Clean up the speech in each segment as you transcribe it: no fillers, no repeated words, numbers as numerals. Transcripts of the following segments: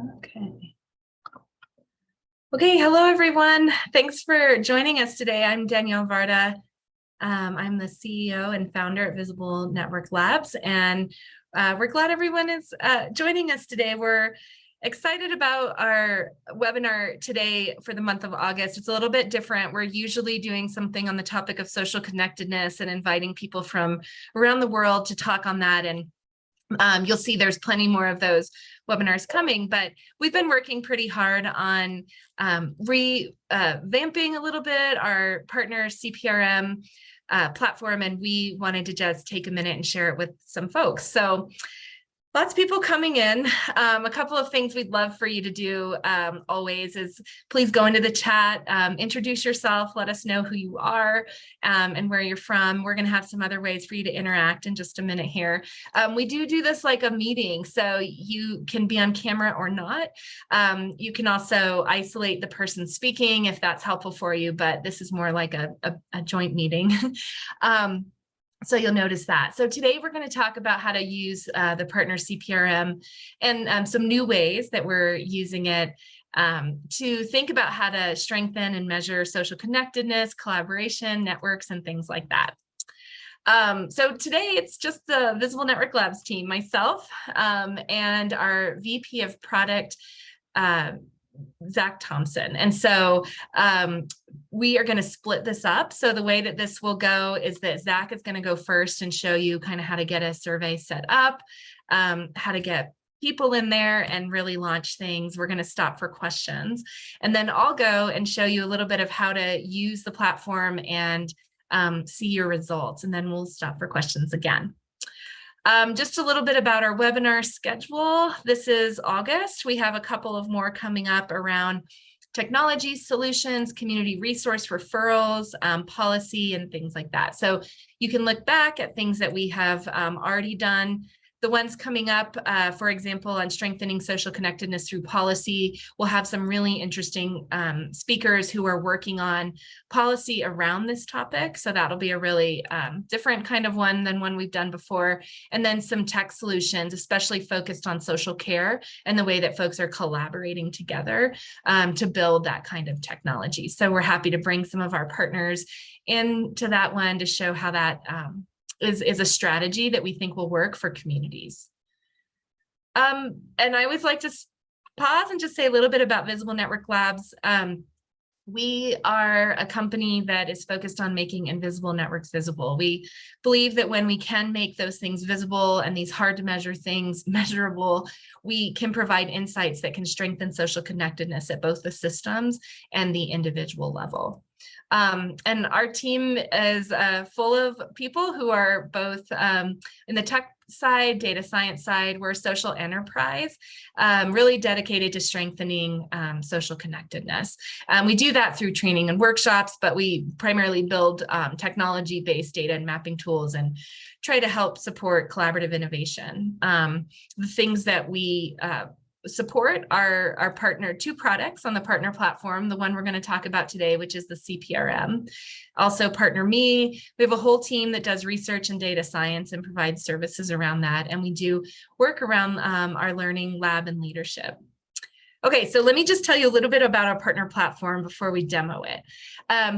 Okay. Okay, hello everyone. Thanks for joining us today. I'm Danielle Varda. I'm the CEO and founder at Visible Network Labs, and we're glad everyone is joining us today. We're excited about our webinar today for the month of August. It's a little bit different. We're usually doing something on the topic of social connectedness and inviting people from around the world to talk on that, and you'll see there's plenty more of those webinars coming, but we've been working pretty hard on revamping a little bit our partner CPRM platform, and we wanted to just take a minute and share it with some folks. So lots of people coming in. A couple of things we'd love for you to do always is please go into the chat, introduce yourself, let us know who you are and where you're from. We're going to have some other ways for you to interact in just a minute here. We do this like a meeting, so you can be on camera or not. You can also isolate the person speaking if that's helpful for you, but this is more like a joint meeting. So you'll notice that. So today we're going to talk about how to use the partner CPRM and some new ways that we're using it to think about how to strengthen and measure social connectedness, collaboration, networks, and things like that. So today it's just the Visible Network Labs team, myself, and our VP of Product, Zach Thompson. And so we are going to split this up. So the way that this will go is that Zach is going to go first and show you kind of how to get a survey set up, how to get people in there and really launch things. We're going to stop for questions. And then I'll go and show you a little bit of how to use the platform and see your results. And then we'll stop for questions again. Just a little bit about our webinar schedule. This is August. We have a couple of more coming up around technology solutions, community resource referrals, policy, and things like that. So you can look back at things that we have already done. The ones coming up, for example, on strengthening social connectedness through policy, we'll have some really interesting speakers who are working on policy around this topic. So that'll be a really different kind of one than one we've done before. And then some tech solutions, especially focused on social care and the way that folks are collaborating together to build that kind of technology. So we're happy to bring some of our partners into that one to show how that is a strategy that we think will work for communities. And I always like to pause and just say a little bit about Visible Network Labs. We are a company that is focused on making invisible networks visible. We believe that when we can make those things visible and these hard to measure things measurable, we can provide insights that can strengthen social connectedness at both the systems and the individual level. And our team is full of people who are both in the tech side, data science side. We're a social enterprise, really dedicated to strengthening social connectedness. We do that through training and workshops, but we primarily build technology-based data and mapping tools and try to help support collaborative innovation. The things that we support our partner, two products on the partner platform, the one we're going to talk about today, which is the CPRM. Also Partner Me. We have a whole team that does research and data science and provides services around that. And we do work around our learning lab and leadership. Okay, so let me just tell you a little bit about our partner platform before we demo it.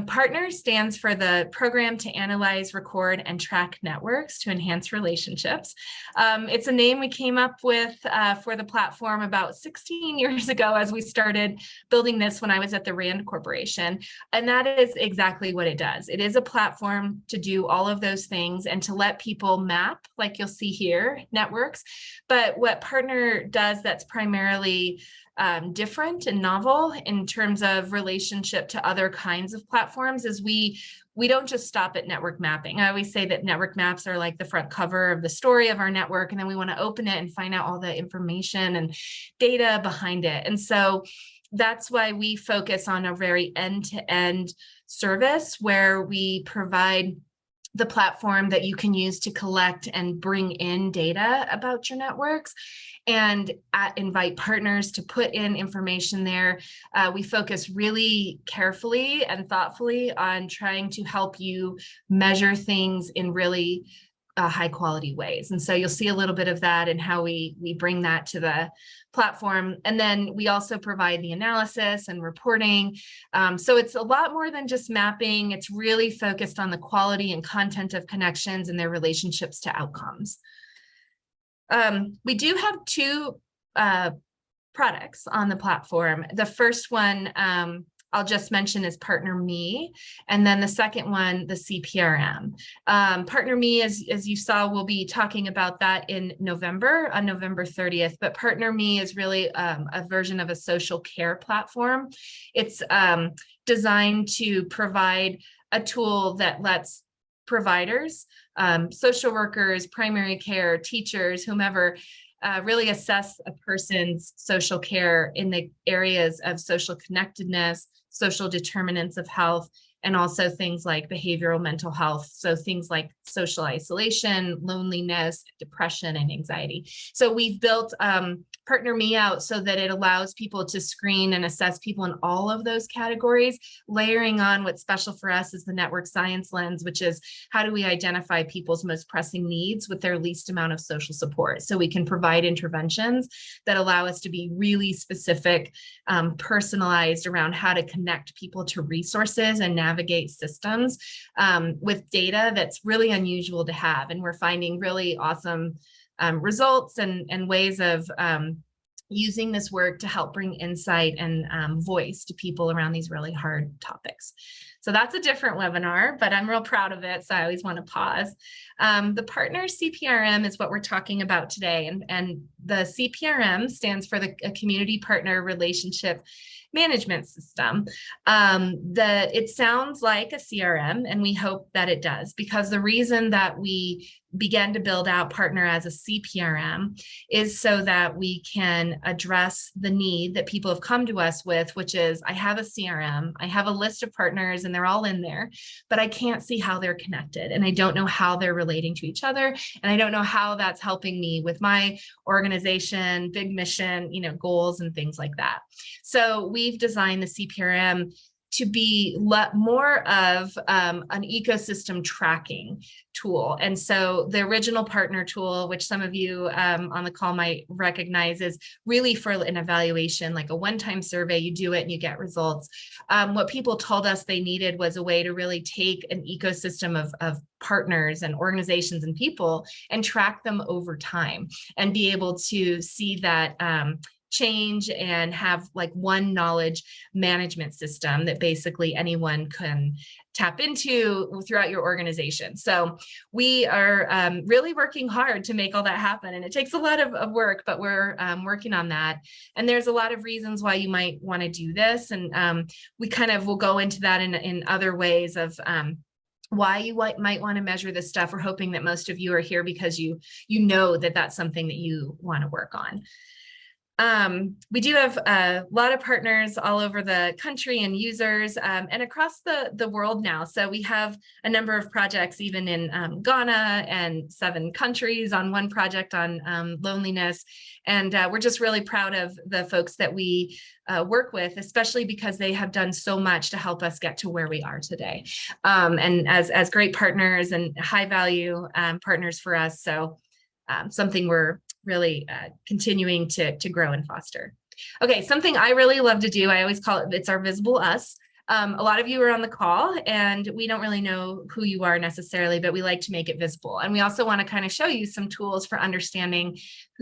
Partner stands for the Program to Analyze, Record, and Track Networks to Enhance Relationships. It's a name we came up with for the platform about 16 years ago as we started building this when I was at the RAND Corporation. And that is exactly what it does. It is a platform to do all of those things and to let people map, like you'll see here, networks. But what Partner does that's primarily different and novel in terms of relationship to other kinds of platforms is we don't just stop at network mapping. I always say that network maps are like the front cover of the story of our network, and then we want to open it and find out all the information and data behind it. And so that's why we focus on a very end-to-end service where we provide the platform that you can use to collect and bring in data about your networks and invite partners to put in information there. We focus really carefully and thoughtfully on trying to help you measure things in really high quality ways. And so you'll see a little bit of that and how we bring that to the platform. And then we also provide the analysis and reporting. So it's a lot more than just mapping. It's really focused on the quality and content of connections and their relationships to outcomes. We do have two products on the platform. The first one I'll just mention is Partner Me, and then the second one, the CPRM. Partner Me, as you saw, we'll be talking about that in November, on November 30th, but Partner Me is really a version of a social care platform. It's designed to provide a tool that lets providers, social workers, primary care, teachers, whomever, really assess a person's social care in the areas of social connectedness, social determinants of health, and also things like behavioral mental health. So things like social isolation, loneliness, depression, and anxiety. So we've built Partner Me out so that it allows people to screen and assess people in all of those categories, layering on what's special for us is the network science lens, which is how do we identify people's most pressing needs with their least amount of social support. So we can provide interventions that allow us to be really specific, personalized around how to connect people to resources and navigate systems with data that's really unusual to have. And we're finding really awesome results and ways of using this work to help bring insight and voice to people around these really hard topics. So that's a different webinar, but I'm real proud of it. So I always want to pause. The partner CPRM is what we're talking about today. And the CPRM stands for the Community Partner Relationship Management System. It sounds like a CRM, and we hope that it does, because the reason that we began to build out Partner as a CPRM is so that we can address the need that people have come to us with, which is, I have a CRM, I have a list of partners and they're all in there, but I can't see how they're connected and I don't know how they're relating to each other. And I don't know how that's helping me with my organization, big mission, goals and things like that. So we've designed the CPRM to be more of an ecosystem tracking tool. And so the original partner tool, which some of you on the call might recognize, is really for an evaluation, like a one-time survey. You do it and you get results. What people told us they needed was a way to really take an ecosystem of partners and organizations and people and track them over time and be able to see that change and have like one knowledge management system that basically anyone can tap into throughout your organization. So we are really working hard to make all that happen. And it takes a lot of work, but we're working on that. And there's a lot of reasons why you might want to do this. And we kind of will go into that in other ways of why you might want to measure this stuff. We're hoping that most of you are here because you know that that's something that you want to work on. We do have a lot of partners all over the country and users and across the world now. So we have a number of projects even in Ghana and 7 countries on one project on loneliness. And we're just really proud of the folks that we work with, especially because they have done so much to help us get to where we are today. And as great partners and high value partners for us. So something we're really continuing to grow and foster. Okay, something I really love to do, I always call it's our visible us. A lot of you are on the call and we don't really know who you are necessarily, but we like to make it visible. And we also want to kind of show you some tools for understanding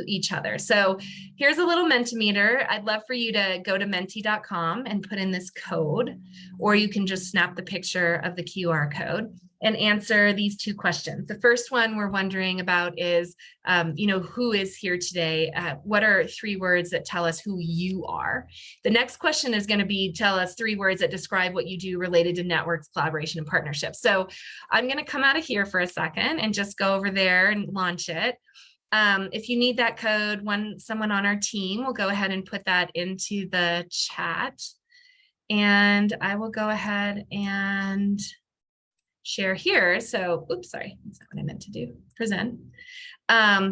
each other. So here's a little Mentimeter. I'd love for you to go to menti.com and put in this code, or you can just snap the picture of the QR code and answer these 2 questions. The first one we're wondering about is, who is here today? What are 3 words that tell us who you are? The next question is going to be, tell us 3 words that describe what you do related to networks, collaboration, and partnerships. So I'm going to come out of here for a second and just go over there and launch it. If you need that code, someone on our team will go ahead and put that into the chat. And I will go ahead and share here. So, oops, sorry, that's not what I meant to do, present,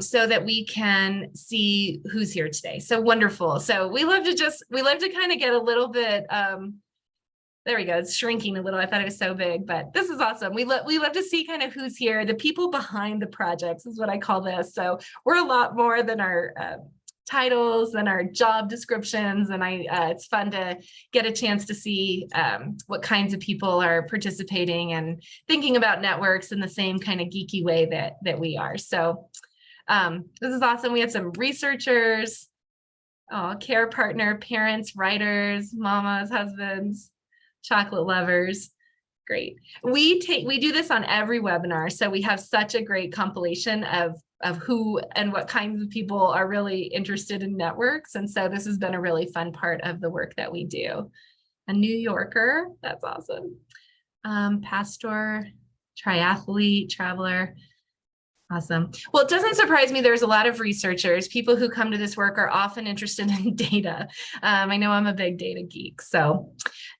so that we can see who's here today. So wonderful. So we love to kind of get a little bit There we go. It's shrinking a little. I thought it was so big, but this is awesome. We love to see kind of who's here. The people behind the projects is what I call this. So we're a lot more than our titles and our job descriptions. And it's fun to get a chance to see what kinds of people are participating and thinking about networks in the same kind of geeky way that we are. So this is awesome. We have some researchers, care partner, parents, writers, mamas, husbands, chocolate lovers. Great. We do this on every webinar. So we have such a great compilation of who and what kinds of people are really interested in networks. And so this has been a really fun part of the work that we do. A New Yorker, that's awesome. Pastor, triathlete, traveler. Awesome. Well, it doesn't surprise me. There's a lot of researchers. People who come to this work are often interested in data. I know I'm a big data geek, so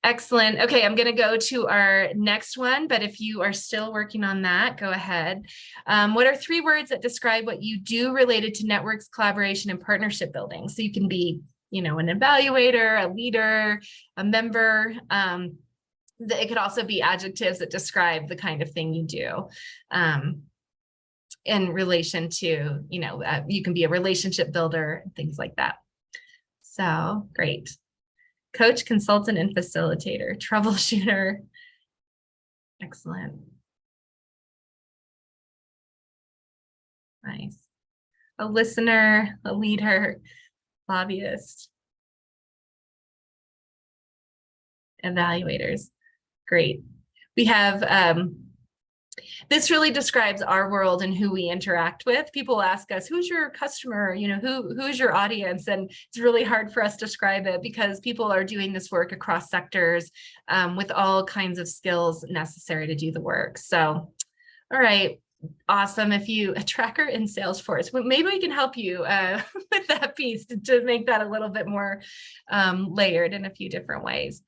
excellent. Okay, I'm going to go to our next one, but if you are still working on that, go ahead. What are 3 words that describe what you do related to networks, collaboration, and partnership building? So you can be, an evaluator, a leader, a member. It could also be adjectives that describe the kind of thing you do. In relation to, you can be a relationship builder, things like that. So great. Coach, consultant, and facilitator, troubleshooter. Excellent. Nice. A listener, a leader, lobbyist, evaluators. Great. We have this really describes our world and who we interact with. People ask us, who's your customer? Who's your audience? And it's really hard for us to describe it because people are doing this work across sectors with all kinds of skills necessary to do the work. So, all right. Awesome. If you a tracker in Salesforce, well, maybe we can help you with that piece to make that a little bit more layered in a few different ways.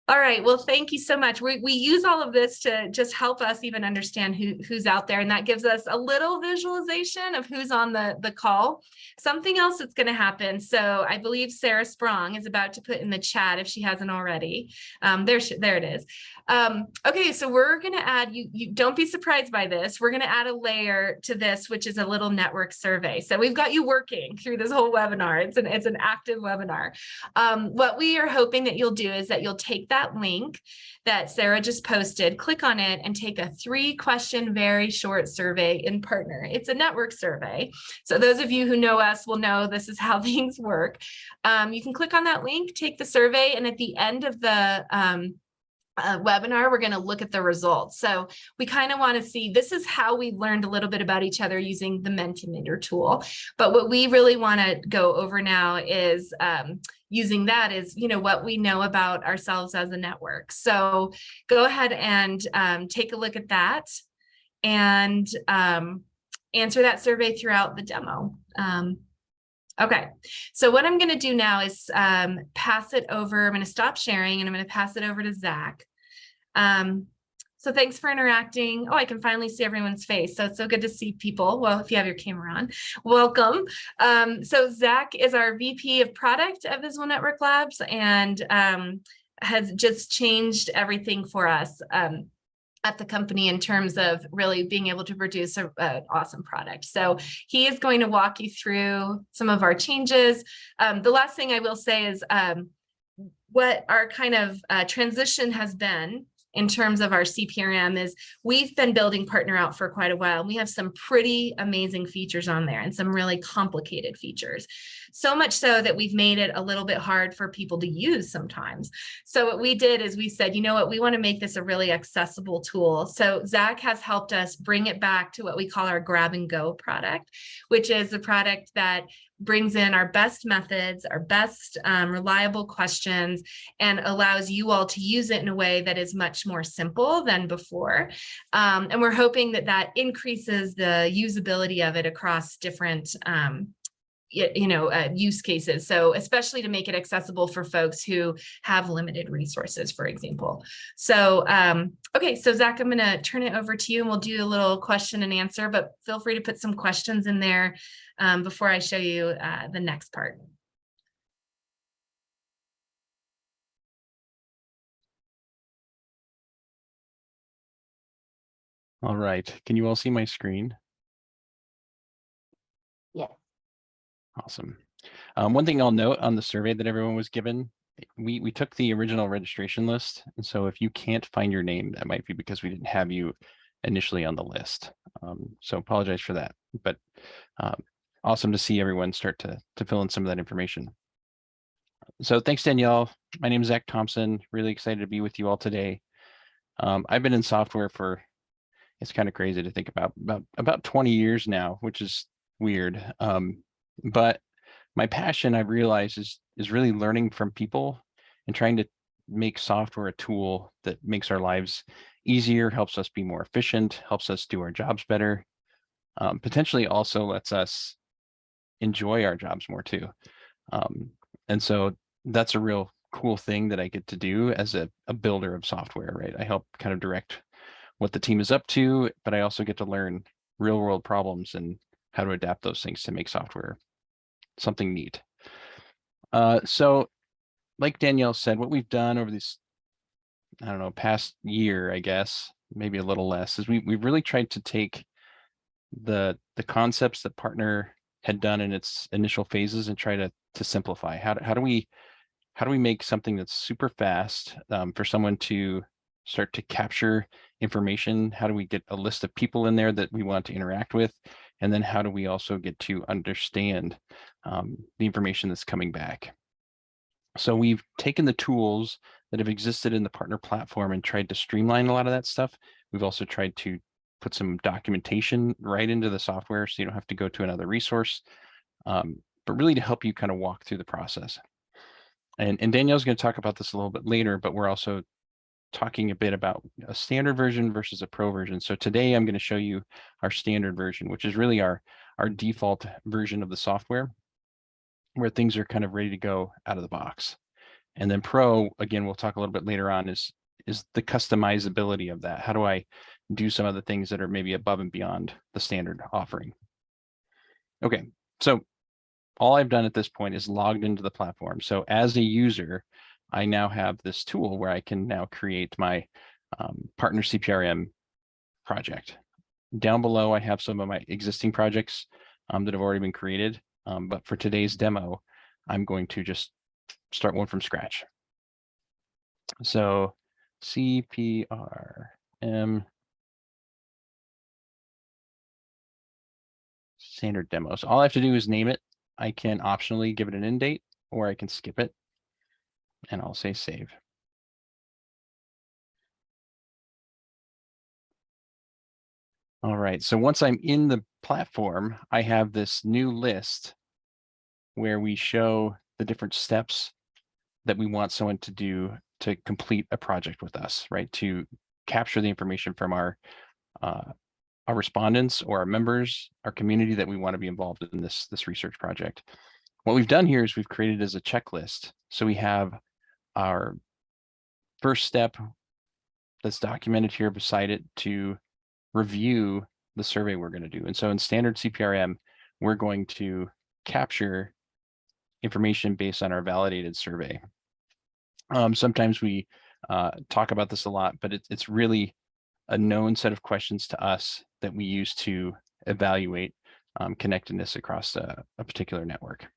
All right. Well, thank you so much. We use all of this to just help us even understand who's out there. And that gives us a little visualization of who's on the call. Something else that's going to happen. So I believe Sarah Sprong is about to put in the chat if she hasn't already. There it is. Okay, so we're going to add, you don't be surprised by this. We're going to add a layer to this, which is a little network survey. So we've got you working through this whole webinar. It's an active webinar. What we are hoping that you'll do is that you'll take that link that Sarah just posted, click on it, and take a 3-question, very short survey in Partner. It's a network survey. So those of you who know us will know this is how things work. You can click on that link, take the survey, and at the end of the webinar, we're going to look at the results. So we kind of want to see, this is how we learned a little bit about each other using the Mentimeter tool. But what we really want to go over now is using that is, what we know about ourselves as a network. So go ahead and take a look at that and answer that survey throughout the demo. Okay, so what I'm going to do now is pass it over. I'm going to stop sharing and I'm going to pass it over to Zach. So thanks for interacting. Oh, I can finally see everyone's face. So it's so good to see people. Well, if you have your camera on, welcome. So Zach is our VP of product at Visible Network Labs and has just changed everything for us at the company in terms of really being able to produce an awesome product. So he is going to walk you through some of our changes. The last thing I will say is what our kind of transition has been in terms of our CPRM is we've been building Partner out for quite a while. We have some pretty amazing features on there and some really complicated features. So much so that we've made it a little bit hard for people to use sometimes. So what we did is we said, you know what, we want to make this a really accessible tool. So Zach has helped us bring it back to what we call our grab and go product, which is a product that brings in our best methods, our best reliable questions, and allows you all to use it in a way that is much more simple than before. And we're hoping that that increases the usability of it across different use cases. So especially to make it accessible for folks who have limited resources, for example. So, okay, so Zach, I'm going to turn it over to you and we'll do a little question and answer, but feel free to put some questions in there before I show you the next part. All right. Can you all see my screen? Yes. Awesome. One thing I'll note on the survey that everyone was given, we took the original registration list. And so if you can't find your name, that might be because we didn't have you initially on the list. So apologize for that, but awesome to see everyone start to fill in some of that information. So thanks, Danielle. My name is Zach Thompson. Really excited to be with you all today. I've been in software for, it's kind of crazy to think about 20 years now, which is weird. But my passion, I've realized, is really learning from people and trying to make software a tool that makes our lives easier, helps us be more efficient, helps us do our jobs better, potentially also lets us enjoy our jobs more too. And so that's a real cool thing that I get to do as a builder of software, right? I help kind of direct what the team is up to, but I also get to learn real world problems and how to adapt those things to make software something neat. So like Danielle said, what we've done over this, I don't know, past year, I guess, maybe a little less, is we've really tried to take the concepts that Partner had done in its initial phases and try to simplify. How do we make something that's super fast for someone to start to capture information? How do we get a list of people in there that we want to interact with? And then how do we also get to understand the information that's coming back? So we've taken the tools that have existed in the Partner platform and tried to streamline a lot of that stuff. We've also tried to put some documentation right into the software so you don't have to go to another resource, but really to help you kind of walk through the process. And Danielle's going to talk about this a little bit later, but we're also talking a bit about a standard version versus a pro version. So today I'm going to show you our standard version, which is really our default version of the software, where things are kind of ready to go out of the box. And then pro, again, we'll talk a little bit later on, is the customizability of that. How do I do some of the things that are maybe above and beyond the standard offering? Okay, so all I've done at this point is logged into the platform. So as a user, I now have this tool where I can now create my Partner CPRM project. Down below, I have some of my existing projects that have already been created. But for today's demo, I'm going to just start one from scratch. So CPRM standard demo. So all I have to do is name it. I can optionally give it an end date, or I can skip it. And I'll say save. All right, so once I'm in the platform, I have this new list where we show the different steps that we want someone to do to complete a project with us, right? To capture the information from our respondents or our members, our community that we want to be involved in this research project. What we've done here is we've created as a checklist. So we have our first step that's documented here beside it to review the survey we're going to do. And so in standard CPRM, we're going to capture information based on our validated survey. Sometimes we talk about this a lot, but it's really a known set of questions to us that we use to evaluate connectedness across a particular network.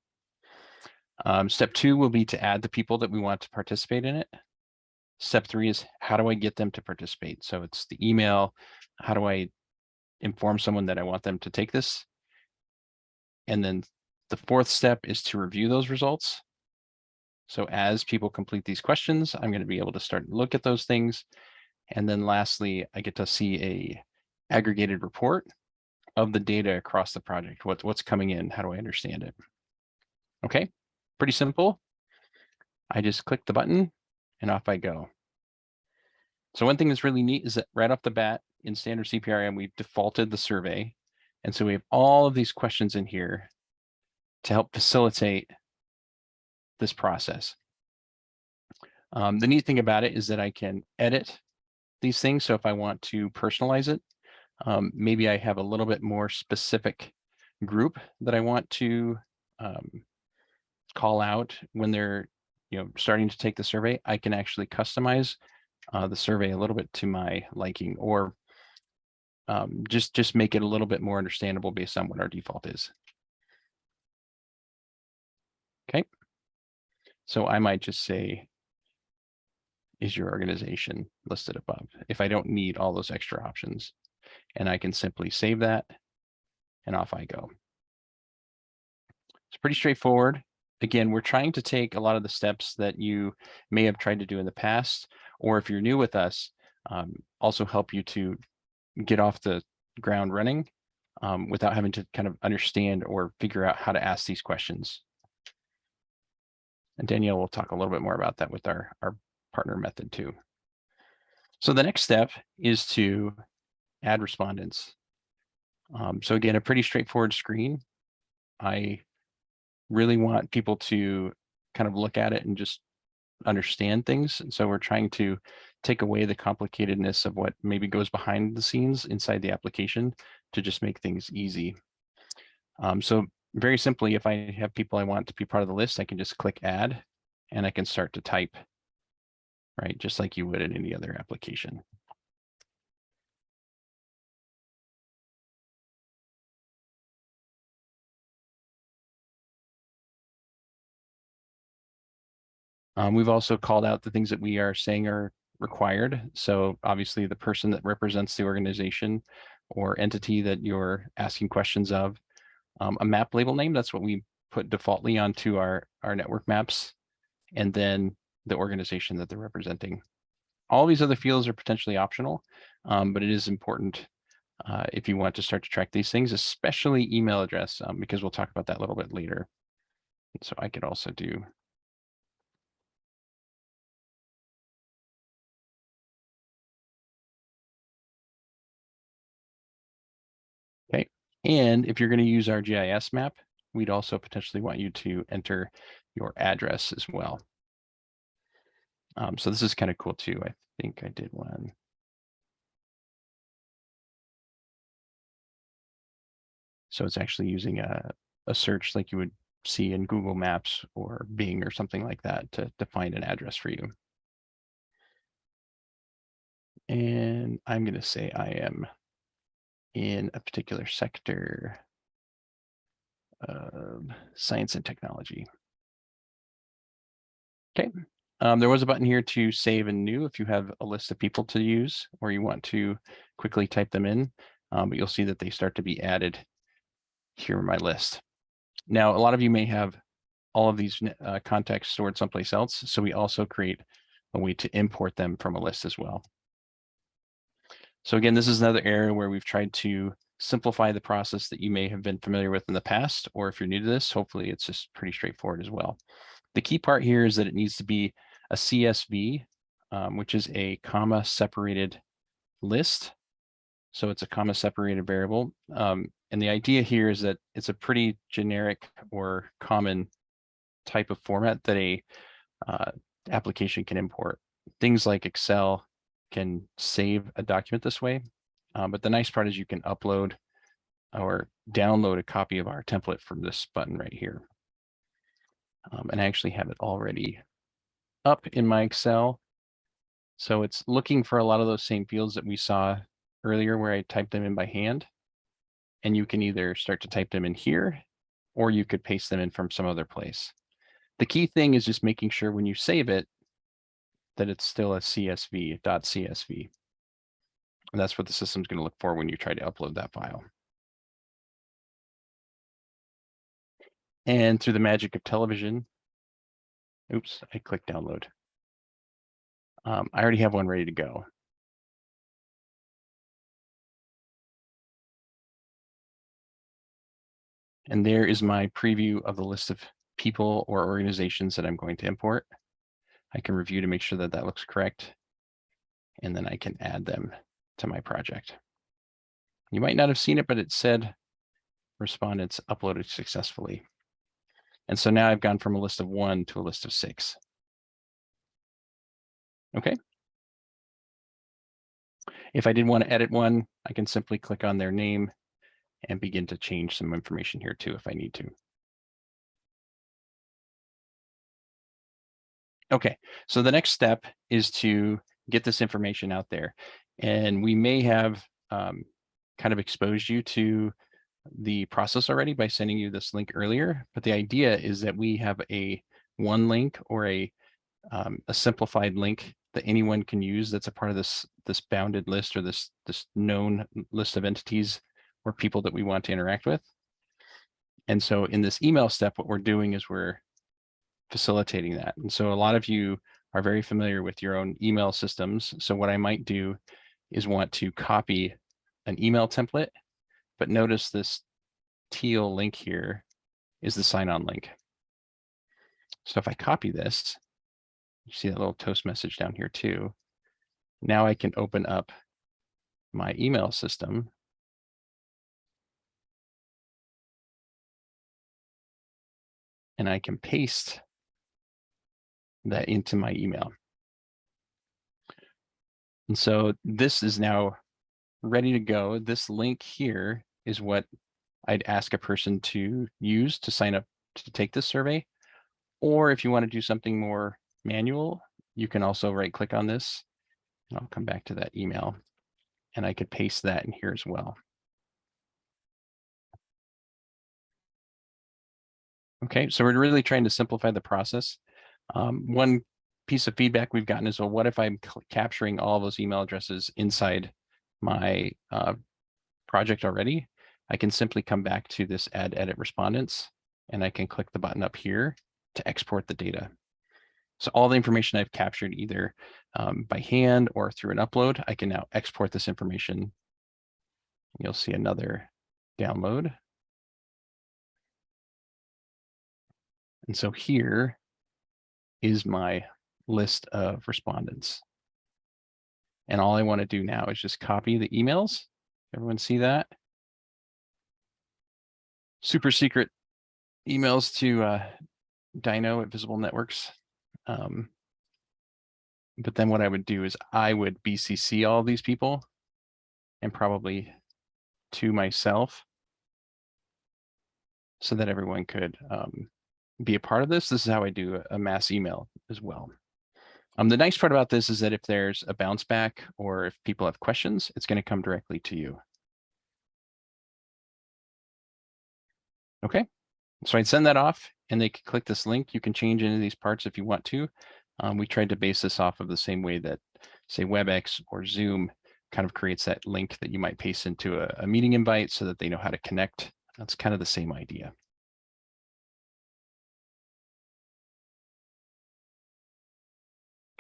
Step 2 will be to add the people that we want to participate in it. Step 3 is how do I get them to participate? So it's the email. How do I inform someone that I want them to take this? And then the 4th step is to review those results. So as people complete these questions, I'm going to be able to start to look at those things. And then lastly, I get to see a aggregated report of the data across the project. What's coming in? How do I understand it? Okay, pretty simple. I just click the button and off I go. So one thing that's really neat is that right off the bat in standard CPRM, we've defaulted the survey. And so we have all of these questions in here to help facilitate this process. The neat thing about it is that I can edit these things. So if I want to personalize it, maybe I have a little bit more specific group that I want to call out when they're starting to take the survey, I can actually customize the survey a little bit to my liking. Or just make it a little bit more understandable based on what our default is. Okay. So I might just say, is your organization listed above? If I don't need all those extra options, and I can simply save that and off I go. It's pretty straightforward. Again, we're trying to take a lot of the steps that you may have tried to do in the past, or if you're new with us, also help you to get off the ground running without having to kind of understand or figure out how to ask these questions. And Danielle will talk a little bit more about that with our partner method too. So the next step is to add respondents. So again, a pretty straightforward screen. I really want people to kind of look at it and just understand things. And so we're trying to take away the complicatedness of what maybe goes behind the scenes inside the application to just make things easy. So very simply, if I have people I want to be part of the list, I can just click add and I can start to type, right? Just like you would in any other application. We've also called out the things that we are saying are required. So obviously the person that represents the organization or entity that you're asking questions of, a map label name, that's what we put defaultly onto our network maps, and then the organization that they're representing. All these other fields are potentially optional, but it is important if you want to start to track these things, especially email address, because we'll talk about that a little bit later. So I could also do okay. And if you're going to use our GIS map, we'd also potentially want you to enter your address as well. So this is kind of cool too. I think I did one. So it's actually using a search like you would see in Google Maps or Bing or something like that to find an address for you. And I'm going to say I am in a particular sector of science and technology. Okay. There was a button here to save and new if you have a list of people to use or you want to quickly type them in, but you'll see that they start to be added here in my list. Now, a lot of you may have all of these contacts stored someplace else, so we also create a way to import them from a list as well. So again, this is another area where we've tried to simplify the process that you may have been familiar with in the past, or if you're new to this, hopefully it's just pretty straightforward as well. The key part here is that it needs to be a CSV, which is a comma separated list. So it's a comma separated variable. And the idea here is that it's a pretty generic or common type of format that a application can import. Things like Excel can save a document this way. But the nice part is you can upload or download a copy of our template from this button right here. And I actually have it already up in my Excel. So it's looking for a lot of those same fields that we saw earlier where I typed them in by hand. And you can either start to type them in here, or you could paste them in from some other place. The key thing is just making sure when you save it, that it's still a CSV, .csv. And that's what the system's going to look for when you try to upload that file. And through the magic of television, oops, I clicked download. I already have one ready to go. And there is my preview of the list of people or organizations that I'm going to import. I can review to make sure that that looks correct. And then I can add them to my project. You might not have seen it, but it said respondents uploaded successfully. And so now I've gone from a list of 1 to a list of 6. Okay. If I did want to edit one, I can simply click on their name and begin to change some information here too if I need to. Okay, so the next step is to get this information out there. And we may have kind of exposed you to the process already by sending you this link earlier, but the idea is that we have one link or a simplified link that anyone can use that's a part of this bounded list or this known list of entities or people that we want to interact with. And so in this email step, what we're doing is we're facilitating that. And so a lot of you are very familiar with your own email systems. So what I might do is want to copy an email template, but notice this teal link here is the sign-on link. So if I copy this, you see that little toast message down here too. Now I can open up my email system and I can paste that into my email. And so this is now ready to go. This link here is what I'd ask a person to use to sign up to take this survey. Or if you want to do something more manual, you can also right click on this. And I'll come back to that email and I could paste that in here as well. Okay, so we're really trying to simplify the process. One piece of feedback we've gotten is, well, what if I'm capturing all those email addresses inside my project already? I can simply come back to this add edit respondents and I can click the button up here to export the data. So all the information I've captured either by hand or through an upload, I can now export this information. You'll see another download. And so here is my list of respondents. And all I want to do now is just copy the emails. Everyone see that? Super secret emails to Dino at Visible Networks. But then what I would do is I would BCC all these people and probably to myself so that everyone could be a part of this. This is how I do a mass email as well. The nice part about this is that if there's a bounce back or if people have questions, it's going to come directly to you. Okay, so I'd send that off and they could click this link. You can change any of these parts if you want to. We tried to base this off of the same way that, say, WebEx or Zoom kind of creates that link that you might paste into a meeting invite so that they know how to connect. That's kind of the same idea.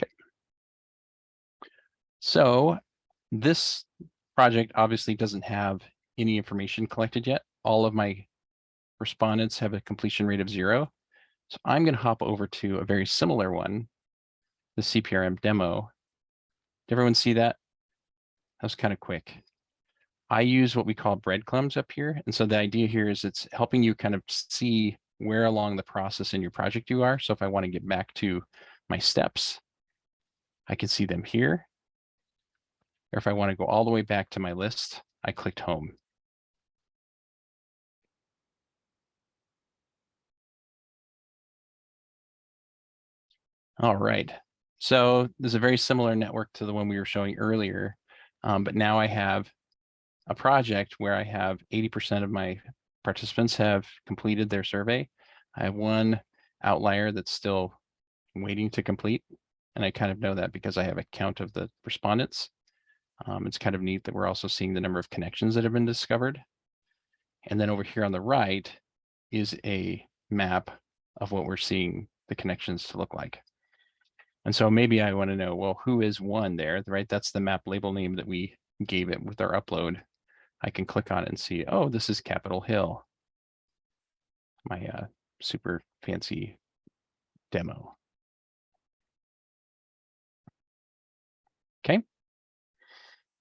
Okay. So this project obviously doesn't have any information collected yet. All of my respondents have a completion rate of 0. So I'm going to hop over to a very similar one, the CPRM demo. Did everyone see that? That was kind of quick. I use what we call breadcrumbs up here. And so the idea here is it's helping you kind of see where along the process in your project you are. So if I want to get back to my steps, I can see them here. Or if I want to go all the way back to my list, I clicked home. All right. So this is a very similar network to the one we were showing earlier. But now I have a project where I have 80% of my participants have completed their survey. I have one outlier that's still waiting to complete. And I kind of know that because I have a count of the respondents. It's kind of neat that we're also seeing the number of connections that have been discovered. And then over here on the right is a map of what we're seeing the connections to look like. And so maybe I want to know, well, who is one there, right? That's the map label name that we gave it with our upload. I can click on it and see, oh, this is Capitol Hill, my super fancy demo. Okay.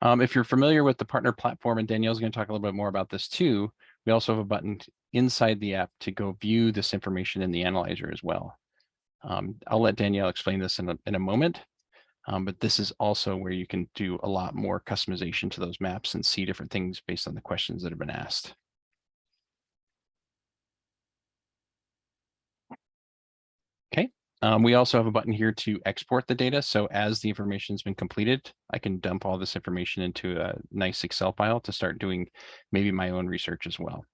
If you're familiar with the partner platform, and Danielle's going to talk a little bit more about this too, we also have a button inside the app to go view this information in the analyzer as well. I'll let Danielle explain this in a moment, but this is also where you can do a lot more customization to those maps and see different things based on the questions that have been asked. Okay. We also have a button here to export the data. So as the information has been completed, I can dump all this information into a nice Excel file to start doing maybe my own research as well.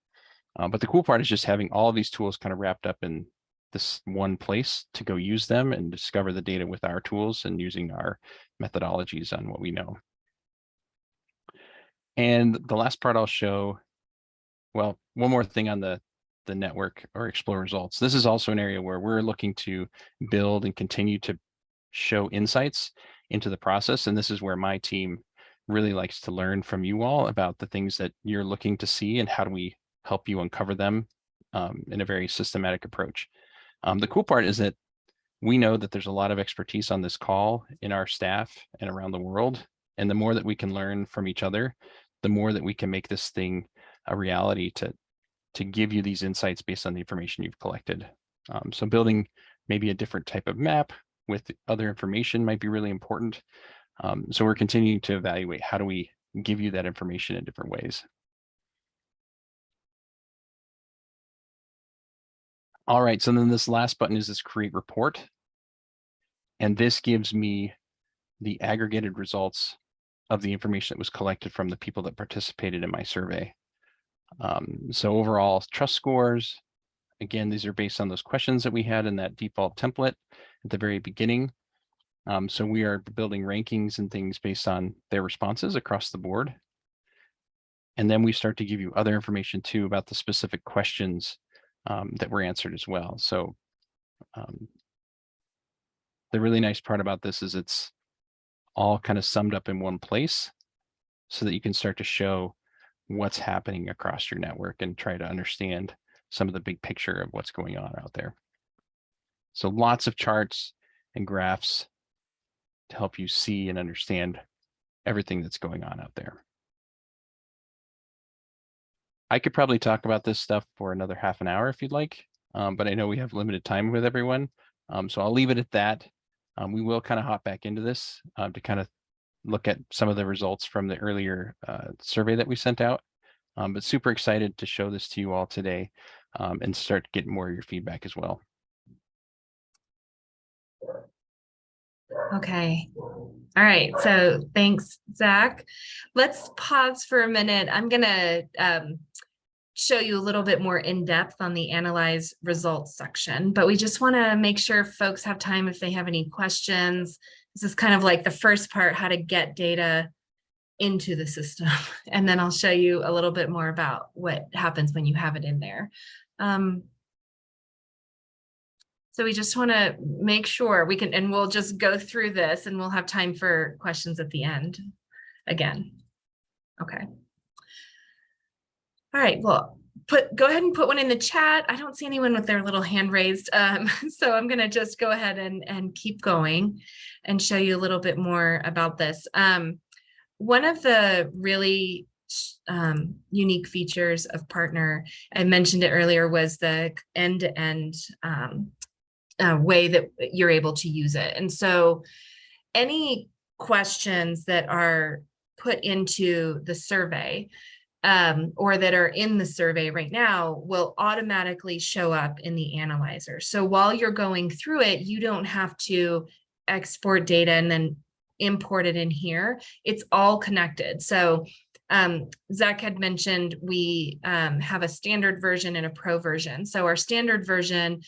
But the cool part is just having all of these tools kind of wrapped up in this one place to go use them and discover the data with our tools and using our methodologies on what we know. And the last part I'll show, well, one more thing on the network or explore results. This is also an area where we're looking to build and continue to show insights into the process. And this is where my team really likes to learn from you all about the things that you're looking to see and how do we help you uncover them in a very systematic approach. The cool part is that we know that there's a lot of expertise on this call in our staff and around the world. And the more that we can learn from each other, the more that we can make this thing a reality to give you these insights based on the information you've collected. So building maybe a different type of map with other information might be really important. So we're continuing to evaluate how do we give you that information in different ways. All right, so then this last button is this create report. And this gives me the aggregated results of the information that was collected from the people that participated in my survey. So overall trust scores, again, these are based on those questions that we had in that default template at the very beginning. So we are building rankings and things based on their responses across the board. And then we start to give you other information too about the specific questions that were answered as well. So the really nice part about this is it's all kind of summed up in one place so that you can start to show what's happening across your network and try to understand some of the big picture of what's going on out there. So lots of charts and graphs to help you see and understand everything that's going on out there. I could probably talk about this stuff for another half an hour if you'd like, but I know we have limited time with everyone. So I'll leave it at that. We will kind of hop back into this to kind of look at some of the results from the earlier survey that we sent out. But super excited to show this to you all today and start getting more of your feedback as well. Okay. All right. So thanks, Zach. Let's pause for a minute. I'm going to show you a little bit more in depth on the analyze results section, but we just want to make sure folks have time if they have any questions. This is kind of like the first part, how to get data into the system. And then I'll show you a little bit more about what happens when you have it in there. So we just want to make sure we can, and we'll just go through this and we'll have time for questions at the end again. Okay. All right, well, go ahead and put one in the chat. I don't see anyone with their little hand raised. So I'm gonna just go ahead and keep going and show you a little bit more about this. One of the really unique features of Partner, I mentioned it earlier, was the end-to-end way that you're able to use it. And so any questions that are put into the survey or that are in the survey right now will automatically show up in the analyzer. So while you're going through it, you don't have to export data and then import it in here. It's all connected. So Zach had mentioned we have a standard version and a pro version. So our standard version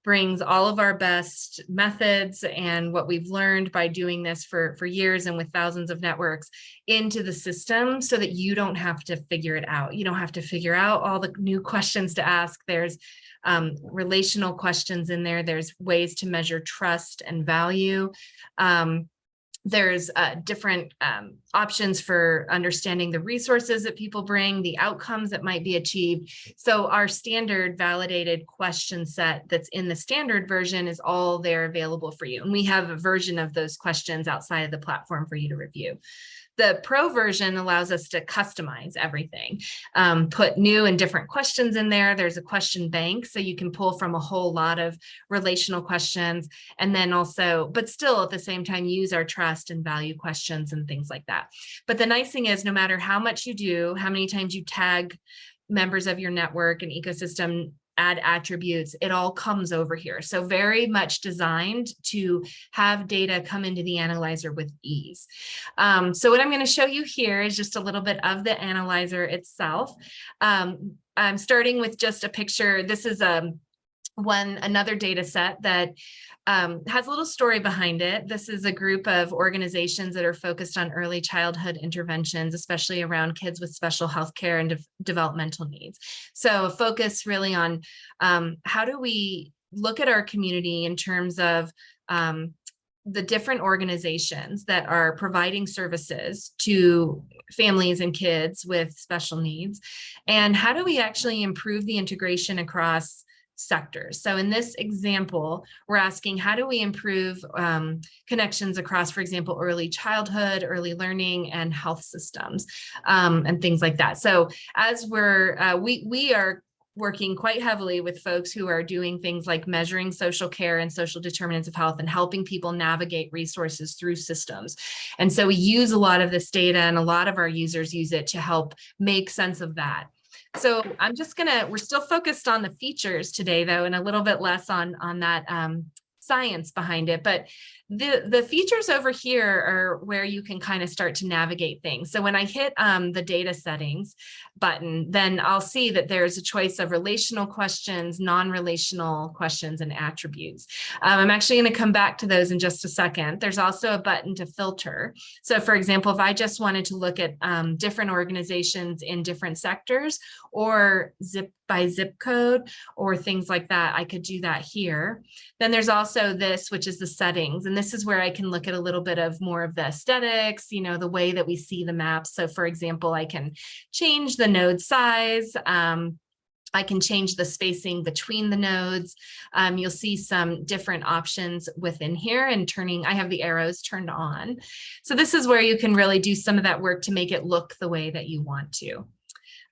brings all of our best methods and what we've learned by doing this for years and with thousands of networks into the system so that you don't have to figure it out. You don't have to figure out all the new questions to ask. There's relational questions in there. There's ways to measure trust and value. There's different options for understanding the resources that people bring, the outcomes that might be achieved. So our standard validated question set that's in the standard version is all there available for you. And we have a version of those questions outside of the platform for you to review. The pro version allows us to customize everything, put new and different questions in there. There's a question bank, so you can pull from a whole lot of relational questions, and then also, but still at the same time, use our trust and value questions and things like that. But the nice thing is, no matter how much you do, how many times you tag members of your network and ecosystem, add attributes, it all comes over here. So very much designed to have data come into the analyzer with ease. So what I'm going to show you here is just a little bit of the analyzer itself. I'm starting with just a picture. This is another data set that has a little story behind it. This is a group of organizations that are focused on early childhood interventions, especially around kids with special health care and developmental needs. So a focus really on how do we look at our community in terms of the different organizations that are providing services to families and kids with special needs, and how do we actually improve the integration across sectors. So in this example, we're asking, how do we improve connections across, for example, early childhood, early learning, and health systems, and things like that. So as we are working quite heavily with folks who are doing things like measuring social care and social determinants of health and helping people navigate resources through systems. And so we use a lot of this data, and a lot of our users use it to help make sense of that. So we're still focused on the features today, though, and a little bit less on that science behind it. But the features over here are where you can kind of start to navigate things. So when I hit the data settings button, then I'll see that there's a choice of relational questions, non-relational questions, and attributes. I'm actually going to come back to those in just a second. There's also a button to filter. So for example, if I just wanted to look at different organizations in different sectors, or by zip code, or things like that, I could do that here. Then there's also this, which is the settings. And this is where I can look at a little bit of more of the aesthetics, the way that we see the maps. So for example, I can change the node size. I can change the spacing between the nodes. You'll see some different options within here, and I have the arrows turned on. So this is where you can really do some of that work to make it look the way that you want to.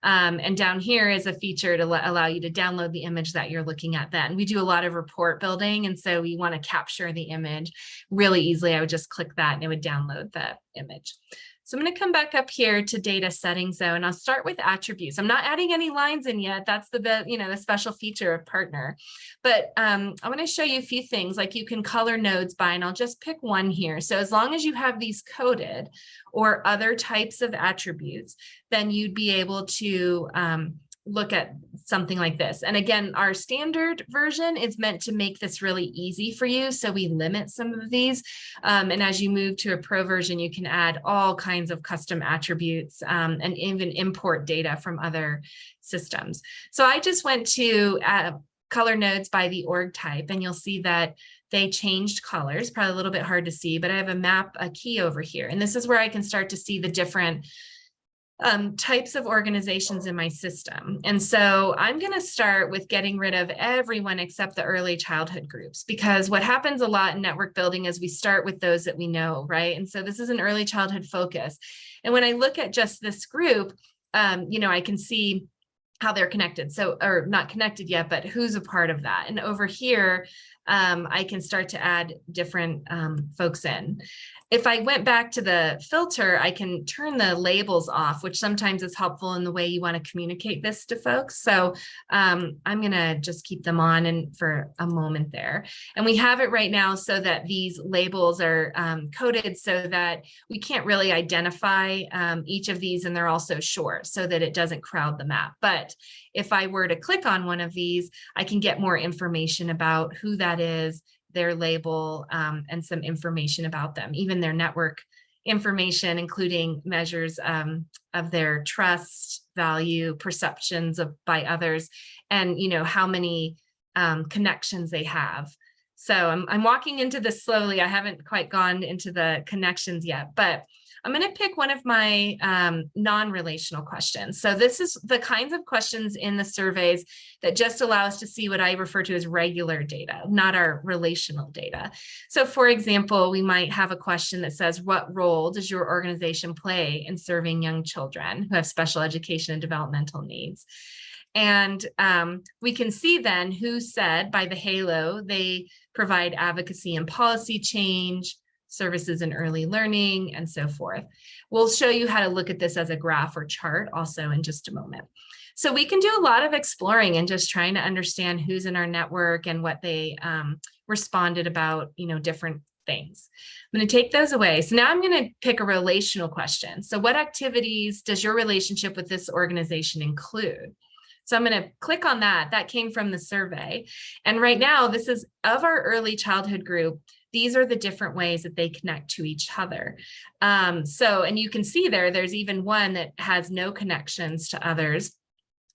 And down here is a feature to allow you to download the image that you're looking at then. We do a lot of report building, and so we want to capture the image really easily. I would just click that and it would download the image. So I'm going to come back up here to data settings though, and I'll start with attributes. I'm not adding any lines in yet. That's the special feature of Partner. But I want to show you a few things, like you can color nodes by, and I'll just pick one here. So as long as you have these coded or other types of attributes, then you'd be able to look at something like this. And again, our standard version is meant to make this really easy for you. So we limit some of these. And as you move to a pro version, you can add all kinds of custom attributes and even import data from other systems. So I just went to color nodes by the org type, and you'll see that they changed colors, probably a little bit hard to see, but I have a key over here. And this is where I can start to see the different types of organizations in my system. And so I'm going to start with getting rid of everyone except the early childhood groups, because what happens a lot in network building is we start with those that we know, right? And so this is an early childhood focus. And when I look at just this group, I can see how they're connected. So, or not connected yet, but who's a part of that. And over here, I can start to add different folks in. If I went back to the filter, I can turn the labels off, which sometimes is helpful in the way you want to communicate this to folks. So I'm going to just keep them on and for a moment there. And we have it right now so that these labels are coded so that we can't really identify each of these, and they're also short so that it doesn't crowd the map. But if I were to click on one of these, I can get more information about who that is, their label, and some information about them, even their network information, including measures of their trust, value, perceptions by others, and how many connections they have. So I'm walking into this slowly. I haven't quite gone into the connections yet, but I'm going to pick one of my non-relational questions. So this is the kinds of questions in the surveys that just allow us to see what I refer to as regular data, not our relational data. So for example, we might have a question that says, what role does your organization play in serving young children who have special education and developmental needs? And we can see then who said by the halo they provide advocacy and policy change, services in early learning, and so forth. We'll show you how to look at this as a graph or chart also in just a moment. So we can do a lot of exploring and just trying to understand who's in our network and what they responded about, different things. I'm going to take those away. So now I'm going to pick a relational question. So what activities does your relationship with this organization include? So I'm going to click on that. That came from the survey. And right now, this is of our early childhood group. These are the different ways that they connect to each other. And you can see there's even one that has no connections to others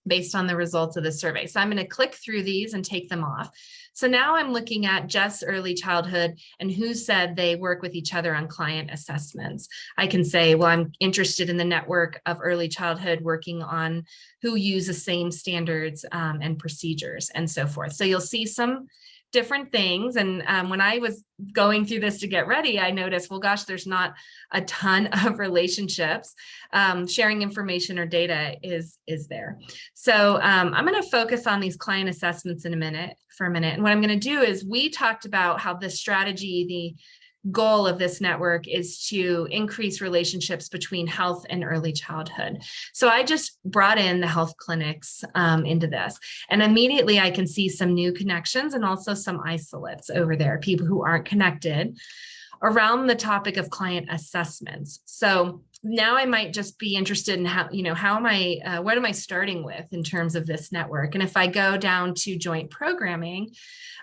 based on the results of the survey. So I'm going to click through these and take them off. So now I'm looking at just early childhood and who said they work with each other on client assessments. I can say, well, I'm interested in the network of early childhood working on who use the same standards and procedures and so forth. So you'll see some different things. And when I was going through this to get ready, I noticed, well, gosh, there's not a ton of relationships. Sharing information or data is there. So I'm going to focus on these client assessments for a minute. And what I'm going to do is we talked about how this strategy, the goal of this network is to increase relationships between health and early childhood. So I just brought in the health clinics into this, and immediately I can see some new connections and also some isolates over there, people who aren't connected around the topic of client assessments. So now I might just be interested in what am I starting with in terms of this network? And if I go down to joint programming,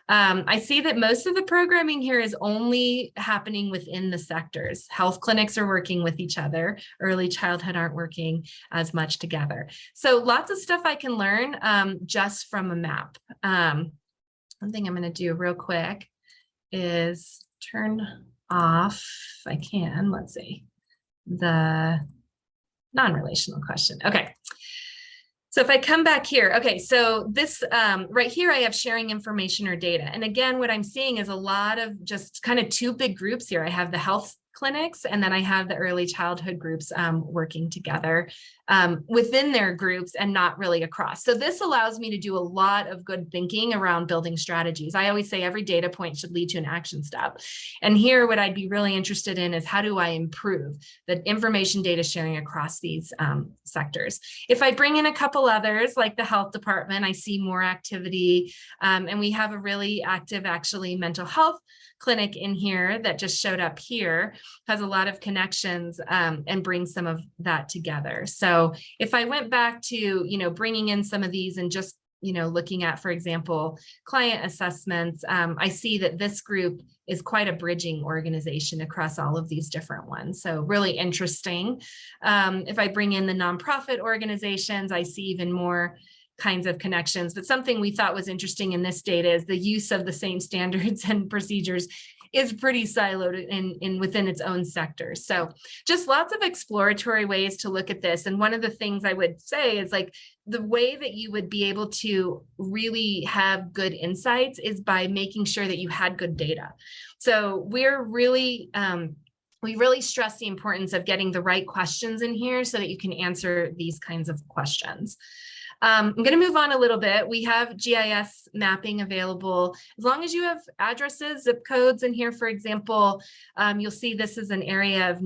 I see that most of the programming here is only happening within the sectors. Health clinics are working with each other. Early childhood aren't working as much together. So lots of stuff I can learn just from a map. One thing I'm going to do real quick is turn off, if I can, let's see, the non-relational question. Okay. So if I come back here, okay, so this right here, I have sharing information or data. And again, what I'm seeing is a lot of just kind of two big groups here. I have the health clinics, and then I have the early childhood groups working together within their groups and not really across. So this allows me to do a lot of good thinking around building strategies. I always say every data point should lead to an action step. And here, what I'd be really interested in is how do I improve the information data sharing across these sectors? If I bring in a couple others, like the health department, I see more activity. And we have a really active, actually, mental health clinic in here that just showed up here, has a lot of connections and brings some of that together. So if I went back to, bringing in some of these and just, looking at, for example, client assessments, I see that this group is quite a bridging organization across all of these different ones. So really interesting. If I bring in the nonprofit organizations, I see even more kinds of connections. But something we thought was interesting in this data is the use of the same standards and procedures is pretty siloed in within its own sector. So just lots of exploratory ways to look at this. And one of the things I would say is like the way that you would be able to really have good insights is by making sure that you had good data. So we really stress the importance of getting the right questions in here so that you can answer these kinds of questions. I'm going to move on a little bit. We have GIS mapping available. As long as you have addresses, zip codes in here, for example, you'll see this is an area of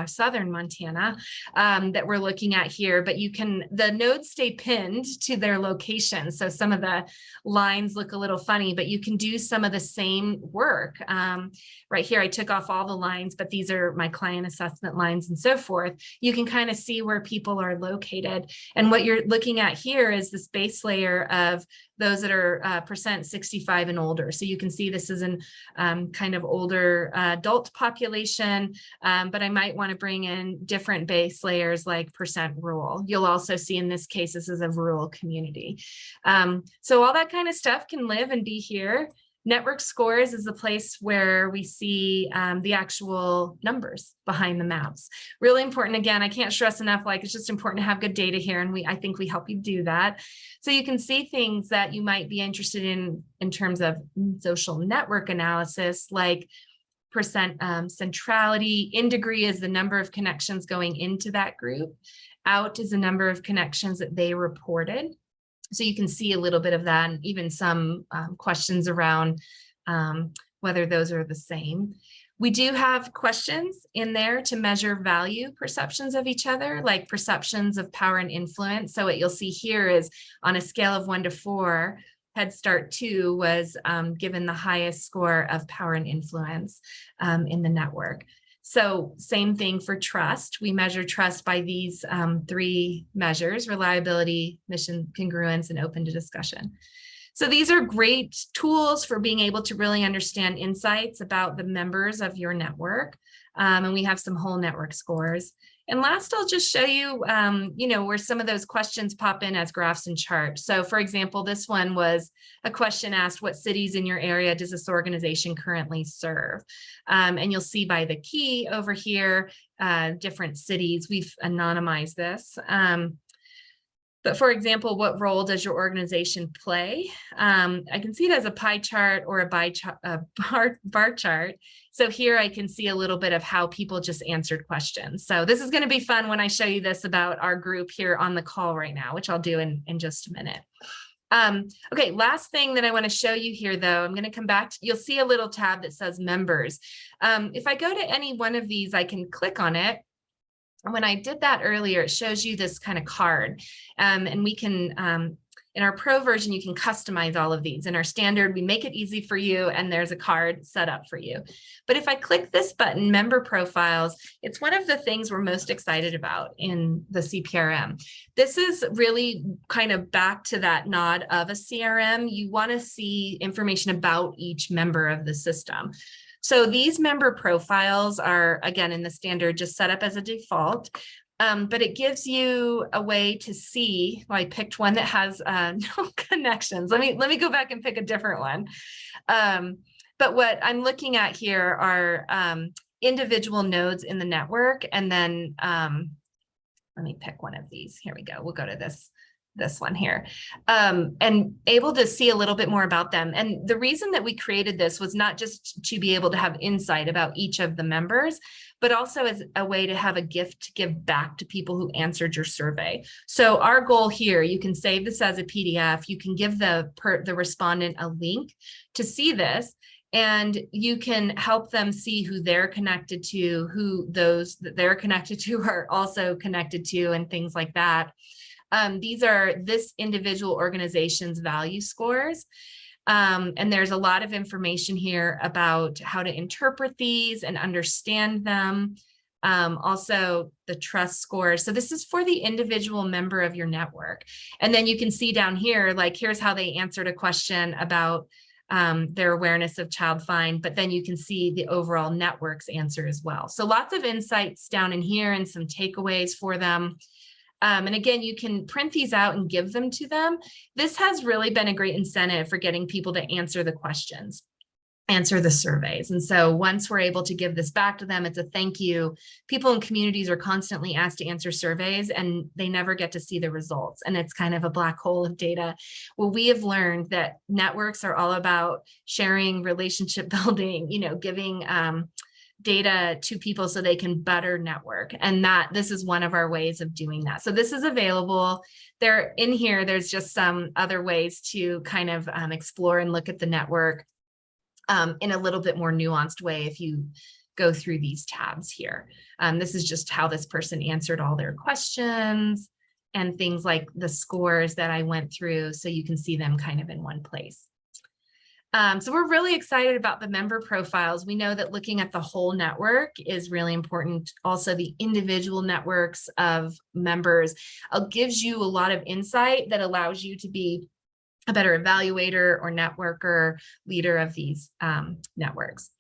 southern Montana that we're looking at here, but the nodes stay pinned to their location. So some of the lines look a little funny, but you can do some of the same work. Right here, I took off all the lines, but these are my client assessment lines and so forth. You can kind of see where people are located. And what you're looking at here is this base layer of those that are percent 65 and older. So you can see this is an kind of older adult population, but I might want to bring in different base layers like percent rural. You'll also see in this case, this is a rural community. So all that kind of stuff can live and be here. Network scores is the place where we see the actual numbers behind the maps. Really important. Again, I can't stress enough, it's just important to have good data here. And I think we help you do that. So you can see things that you might be interested in terms of social network analysis, like percent centrality. In degree is the number of connections going into that group. Out is the number of connections that they reported. So you can see a little bit of that, and even some questions around whether those are the same. We do have questions in there to measure value perceptions of each other, like perceptions of power and influence. So what you'll see here is on a scale of 1 to 4, Head Start 2 was given the highest score of power and influence in the network. So same thing for trust. We measure trust by these 3 measures: reliability, mission congruence, and open to discussion. So these are great tools for being able to really understand insights about the members of your network. And we have some whole network scores. And last, I'll just show you, where some of those questions pop in as graphs and charts. So for example, this one was a question asked: what cities in your area does this organization currently serve? And you'll see by the key over here, different cities. We've anonymized this. But for example, what role does your organization play? I can see it as a pie chart or a bar chart. So here I can see a little bit of how people just answered questions. So this is going to be fun when I show you this about our group here on the call right now, which I'll do in just a minute. Okay, last thing that I want to show you here, though, I'm going to come back to, you'll see a little tab that says members. If I go to any one of these, I can click on it. When I did that earlier, it shows you this kind of card, and we can, in our pro version, you can customize all of these. In our standard, we make it easy for you, and there's a card set up for you. But if I click this button, member profiles, it's one of the things we're most excited about in the CPRM. This is really kind of back to that nod of a CRM. You want to see information about each member of the system. So these member profiles are, again, in the standard, just set up as a default, but it gives you a way to see. Well, I picked one that has no connections. Let me go back and pick a different one. But what I'm looking at here are individual nodes in the network. And then let me pick one of these. Here we go. We'll go to this one here, and able to see a little bit more about them. And the reason that we created this was not just to be able to have insight about each of the members, but also as a way to have a gift to give back to people who answered your survey. So our goal here, you can save this as a PDF, you can give the respondent a link to see this, and you can help them see who they're connected to, who those that they're connected to are also connected to, and things like that. These are this individual organization's value scores. And there's a lot of information here about how to interpret these and understand them. Also the trust scores. So this is for the individual member of your network. And then you can see down here, like, here's how they answered a question about their awareness of child find, but then you can see the overall network's answer as well. So lots of insights down in here and some takeaways for them. And again, you can print these out and give them to them. This has really been a great incentive for getting people to answer the questions, answer the surveys. And so once we're able to give this back to them, it's a thank you. People in communities are constantly asked to answer surveys, and they never get to see the results. And it's kind of a black hole of data. Well, we have learned that networks are all about sharing, relationship building, giving data to people so they can better network, and that this is one of our ways of doing that. So this is available there. In here, there's just some other ways to kind of explore and look at the network in a little bit more nuanced way if you go through these tabs here. This is just how this person answered all their questions and things like the scores that I went through, so you can see them kind of in one place. So we're really excited about the member profiles. We know that looking at the whole network is really important. Also, the individual networks of members gives you a lot of insight that allows you to be a better evaluator or networker, leader of these networks.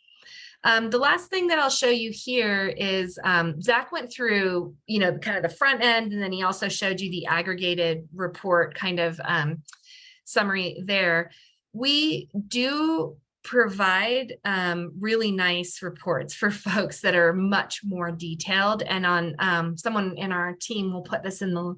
The last thing that I'll show you here is Zach went through, kind of the front end, and then he also showed you the aggregated report kind of summary there. We do provide really nice reports for folks that are much more detailed, and on someone in our team will put this in the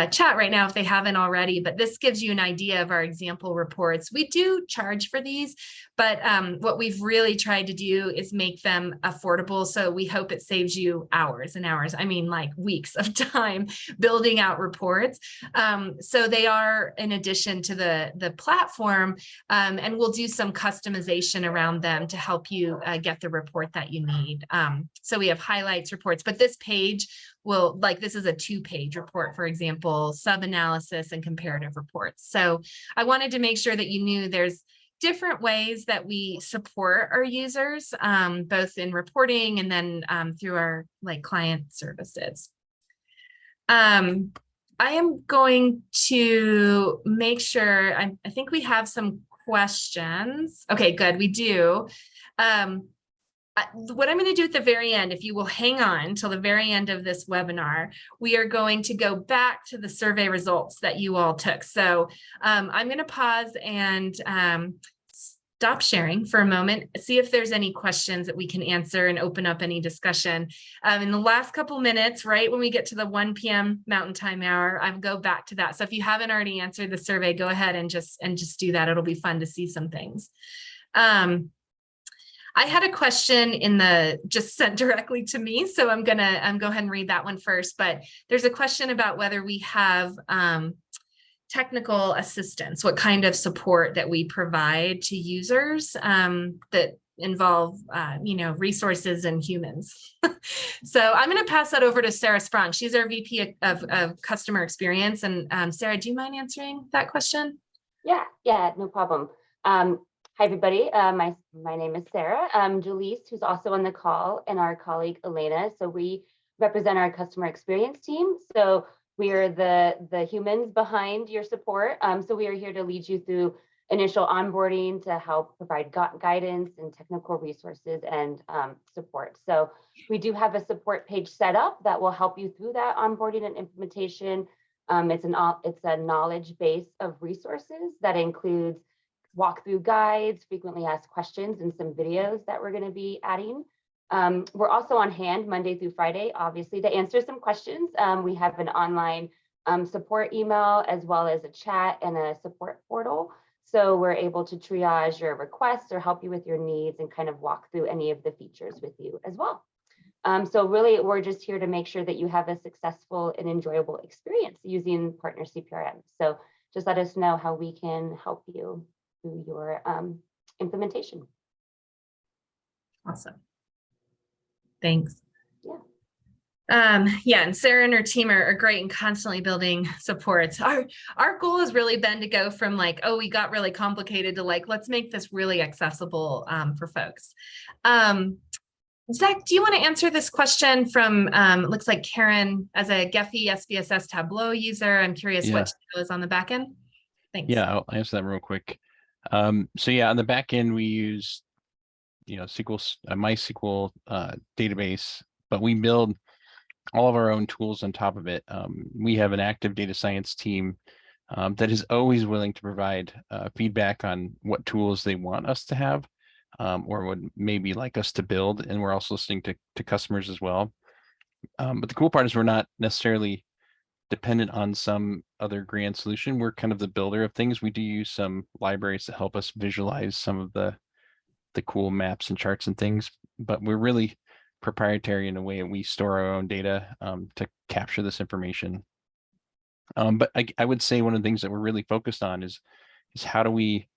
chat right now if they haven't already, but this gives you an idea of our example reports. We do charge for these, but what we've really tried to do is make them affordable. So we hope it saves you hours and hours, I mean like weeks of time building out reports. So they are in addition to the platform, and we'll do some custom customization around them to help you get the report that you need. So we have highlights, reports, but this page will, like, this is a 2-page report, for example, sub-analysis and comparative reports. So I wanted to make sure that you knew there's different ways that we support our users, both in reporting and then through our client services. I am going to make sure, I think we have some questions. Okay, good, we do. What I'm going to do at the very end, if you will hang on till the very end of this webinar, we are going to go back to the survey results that you all took. So I'm going to pause and stop sharing for a moment, see if there's any questions that we can answer and open up any discussion. In the last couple minutes, right when we get to the 1 p.m. Mountain Time hour, I'll go back to that. So if you haven't already answered the survey, go ahead and just do that. It'll be fun to see some things. I had a question just sent directly to me, so I'm gonna go ahead and read that one first. But there's a question about whether we have technical assistance, what kind of support that we provide to users that involve, resources and humans. So I'm going to pass that over to Sarah Sprung. She's our VP of Customer Experience. And Sarah, do you mind answering that question? Yeah, no problem. Hi, everybody. My name is Sarah. Jaleese, who's also on the call, and our colleague Elena. So we represent our customer experience team. So we are the humans behind your support. So we are here to lead you through initial onboarding to help provide guidance and technical resources and support. So we do have a support page set up that will help you through that onboarding and implementation. It's a knowledge base of resources that includes walkthrough guides, frequently asked questions, and some videos that we're going to be adding. We're also on hand Monday through Friday, obviously, to answer some questions. We have an online support email, as well as a chat and a support portal. So we're able to triage your requests or help you with your needs and kind of walk through any of the features with you as well. So really, we're just here to make sure that you have a successful and enjoyable experience using Partner CPRM. So just let us know how we can help you through your implementation. Awesome. Thanks. Yeah. And Sarah and her team are great and constantly building supports. Our goal has really been to go from we got really complicated to let's make this really accessible for folks. Zach, do you want to answer this question from looks like Karen as a Gephi SPSS Tableau user? I'm curious what she knows on the back end. Thanks. Yeah, I'll answer that real quick. So yeah, on the back end, we use SQL, MySQL database, but we build all of our own tools on top of it. We have an active data science team that is always willing to provide feedback on what tools they want us to have or would maybe like us to build. And we're also listening to customers as well. But the cool part is we're not necessarily dependent on some other grand solution. We're kind of the builder of things. We do use some libraries to help us visualize some of the cool maps and charts and things, but we're really proprietary in a way we store our own data to capture this information. But I would say one of the things that we're really focused on is how do we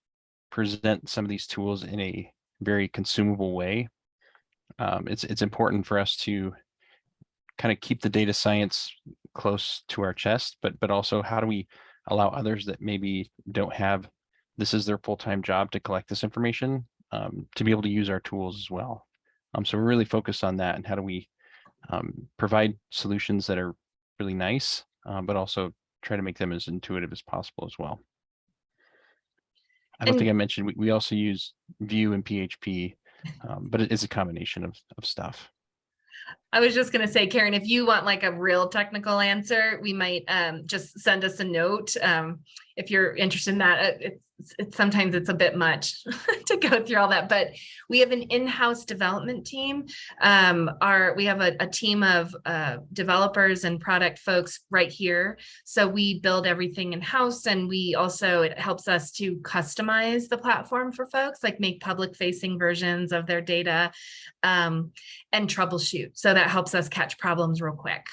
present some of these tools in a very consumable way. It's important for us to kind of keep the data science close to our chest, but also how do we allow others that maybe don't have this is their full-time job to collect this information to be able to use our tools as well. So we're really focused on that and how do we provide solutions that are really nice, but also try to make them as intuitive as possible as well. I don't think I mentioned we also use Vue and PHP, but it is a combination of stuff. I was just going to say, Karen, if you want a real technical answer, we might just send us a note if you're interested in that. Sometimes it's a bit much to go through all that, but we have an in-house development team. We have a team of developers and product folks right here. So we build everything in-house, and it helps us to customize the platform for folks, make public facing versions of their data and troubleshoot. So that helps us catch problems real quick.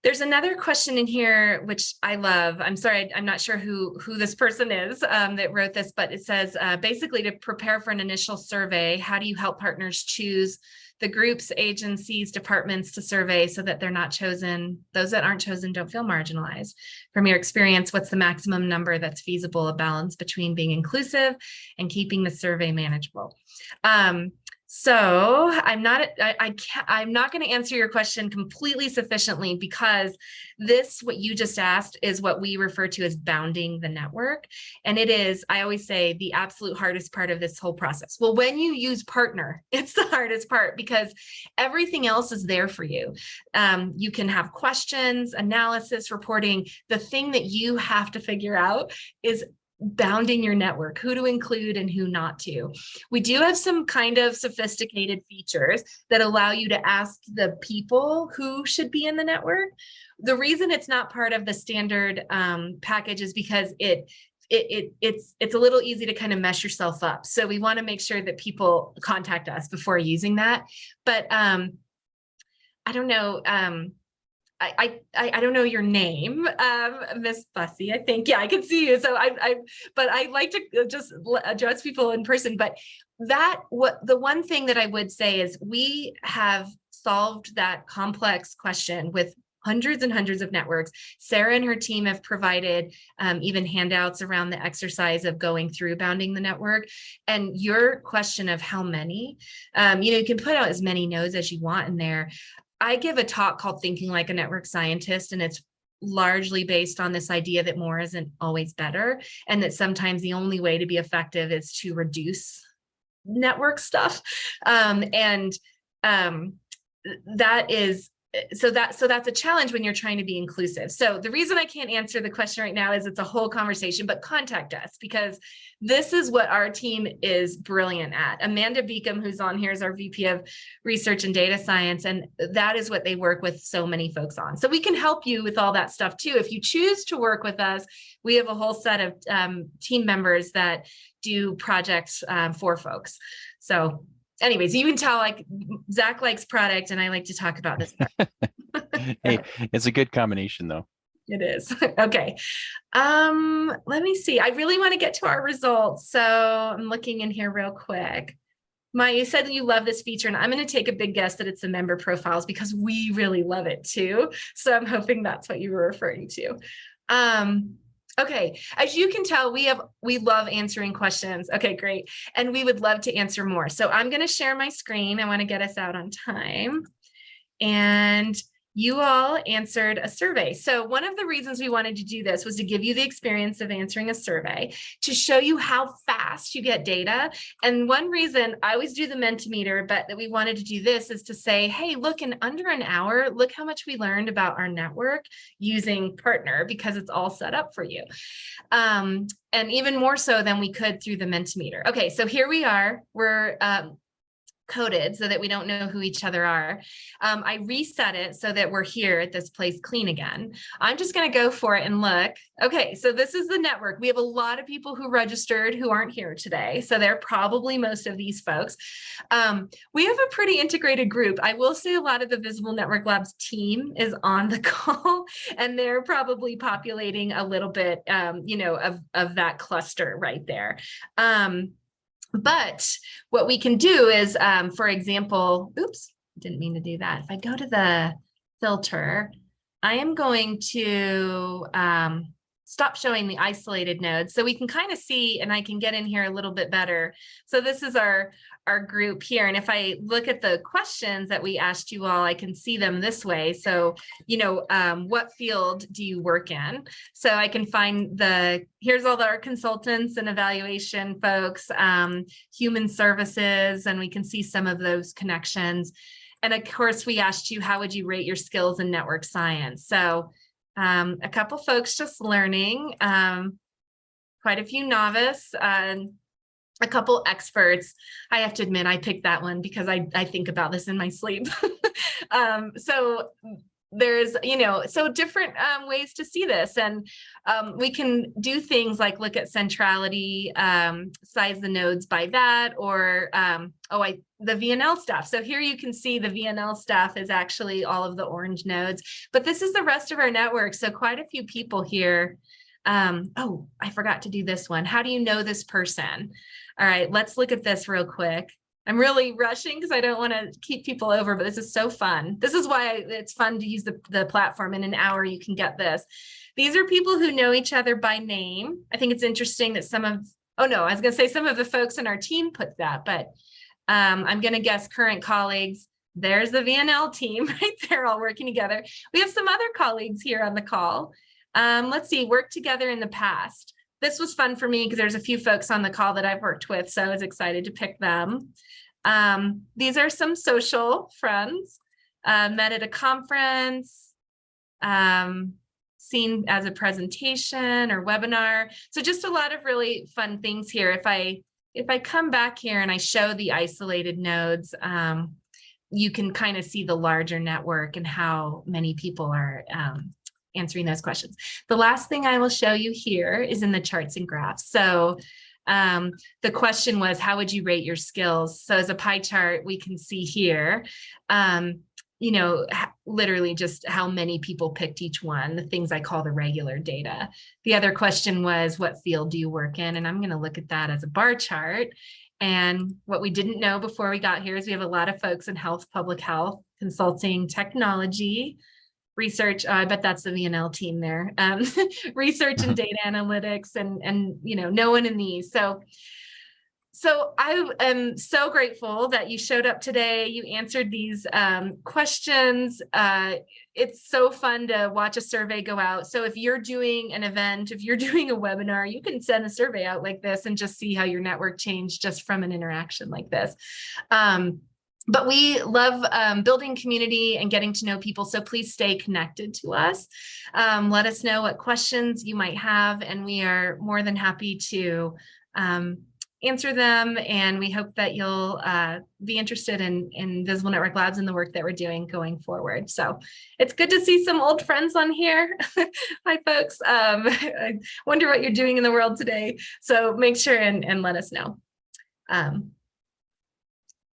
There's another question in here, which I love. I'm sorry, I'm not sure who this person is that wrote this, but it says, basically to prepare for an initial survey, how do you help partners choose the groups, agencies, departments to survey so that they're not chosen, those that aren't chosen don't feel marginalized? From your experience, what's the maximum number that's feasible, a balance between being inclusive and keeping the survey manageable? So I'm not going to answer your question completely sufficiently, because this, what you just asked, is what we refer to as bounding the network. And it is, I always say, the absolute hardest part of this whole process. Well, when you use partner, it's the hardest part because everything else is there for you. You can have questions, analysis, reporting. The thing that you have to figure out is bounding your network, who to include and who not to. We do have some kind of sophisticated features that allow you to ask the people who should be in the network. The reason it's not part of the standard package is because it's a little easy to kind of mess yourself up. So we want to make sure that people contact us before using that. But I don't know. I don't know your name, Miss Bussy, I think. Yeah, I can see you. So but I like to just address people in person. But the one thing that I would say is we have solved that complex question with hundreds and hundreds of networks. Sarah and her team have provided even handouts around the exercise of going through bounding the network. And your question of how many, you can put out as many nodes as you want in there. I give a talk called Thinking Like a Network Scientist, and it's largely based on this idea that more isn't always better, and that sometimes the only way to be effective is to reduce network stuff. That's a challenge when you're trying to be inclusive. So the reason I can't answer the question right now is it's a whole conversation, but contact us, because this is what our team is brilliant at. Amanda Beacom, who's on here, is our VP of Research and Data Science, and that is what they work with so many folks on. So we can help you with all that stuff too. If you choose to work with us, we have a whole set of team members that do projects for folks. So anyways, you can tell, like, Zach likes product and I like to talk about this. Hey, it's a good combination though. It is. Okay. Let me see. I really want to get to our results. So I'm looking in here real quick. You said that you love this feature, and I'm going to take a big guess that it's the member profiles because we really love it too. So I'm hoping that's what you were referring to. Okay, as you can tell, we love answering questions. Okay, great. And we would love to answer more. So I'm going to share my screen. I want to get us out on time. And you all answered a survey. So one of the reasons we wanted to do this was to give you the experience of answering a survey, to show you how fast you get data. And one reason I always do the Mentimeter, but that we wanted to do this is to say, hey, look, in under an hour, look how much we learned about our network using Partner, because it's all set up for you. And even more so than we could through the Mentimeter. Okay, so here we are. We're coded so that we don't know who each other are. I reset it so that we're here at this place clean again. I'm just going to go for it and look. Okay, so this is the network. We have a lot of people who registered who aren't here today. So they're probably most of these folks. We have a pretty integrated group. I will say a lot of the Visible Network Labs team is on the call, and they're probably populating a little bit, of that cluster right there. But what we can do is, for example, oops, didn't mean to do that. If I go to the filter, I am going to stop showing the isolated nodes so we can kind of see, and I can get in here a little bit better. So this is our group here. And if I look at the questions that we asked you all, I can see them this way. So, what field do you work in? So I can find here's all our consultants and evaluation folks, human services, and we can see some of those connections. And of course, we asked you, how would you rate your skills in network science? So a couple folks just learning, quite a few novice, a couple experts. I have to admit, I picked that one because I think about this in my sleep. So there's, so different ways to see this. And we can do things like look at centrality, size the nodes by that, or, the VNL staff. So here you can see the VNL staff is actually all of the orange nodes, but this is the rest of our network. So quite a few people here. Oh, I forgot to do this one. How do you know this person? All right, let's look at this real quick. I'm really rushing because I don't want to keep people over, but this is so fun. This is why it's fun to use the platform. In an hour, you can get this. These are people who know each other by name. I think it's interesting that some of, oh no, I was going to say some of the folks in our team put that, but I'm going to guess current colleagues. There's the VNL team right there, all working together. We have some other colleagues here on the call. Let's see, worked together in the past. This was fun for me because there's a few folks on the call that I've worked with, so I was excited to pick them. These are some social friends, met at a conference, seen as a presentation or webinar. So just a lot of really fun things here. If I come back here and I show the isolated nodes, you can kind of see the larger network and how many people are answering those questions. The last thing I will show you here is in the charts and graphs. So the question was, how would you rate your skills? So as a pie chart, we can see here, you know, literally just how many people picked each one, the things I call the regular data. The other question was, what field do you work in? And I'm going to look at that as a bar chart. And what we didn't know before we got here is we have a lot of folks in health, public health, consulting, technology, research. I bet that's the VNL team there. Research and data analytics, and you know, no one in these. So I am so grateful that you showed up today. You answered these questions. It's so fun to watch a survey go out. So if you're doing an event, if you're doing a webinar, you can send a survey out like this and just see how your network changed just from an interaction like this. But we love building community and getting to know people. So please stay connected to us. Let us know what questions you might have, and we are more than happy to answer them. And we hope that you'll be interested in Visible Network Labs and the work that we're doing going forward. So it's good to see some old friends on here. Hi, folks. I wonder what you're doing in the world today. So make sure and let us know.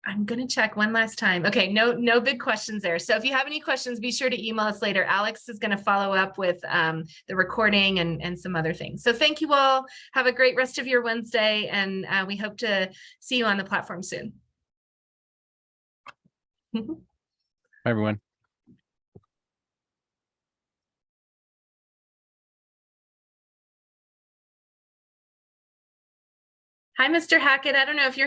I'm going to check one last time. Okay, no big questions there. So if you have any questions, be sure to email us later. Alex is going to follow up with the recording and some other things. So thank you all. Have a great rest of your Wednesday, and we hope to see you on the platform soon. Bye, everyone. Hi, Mr. Hackett. I don't know if you're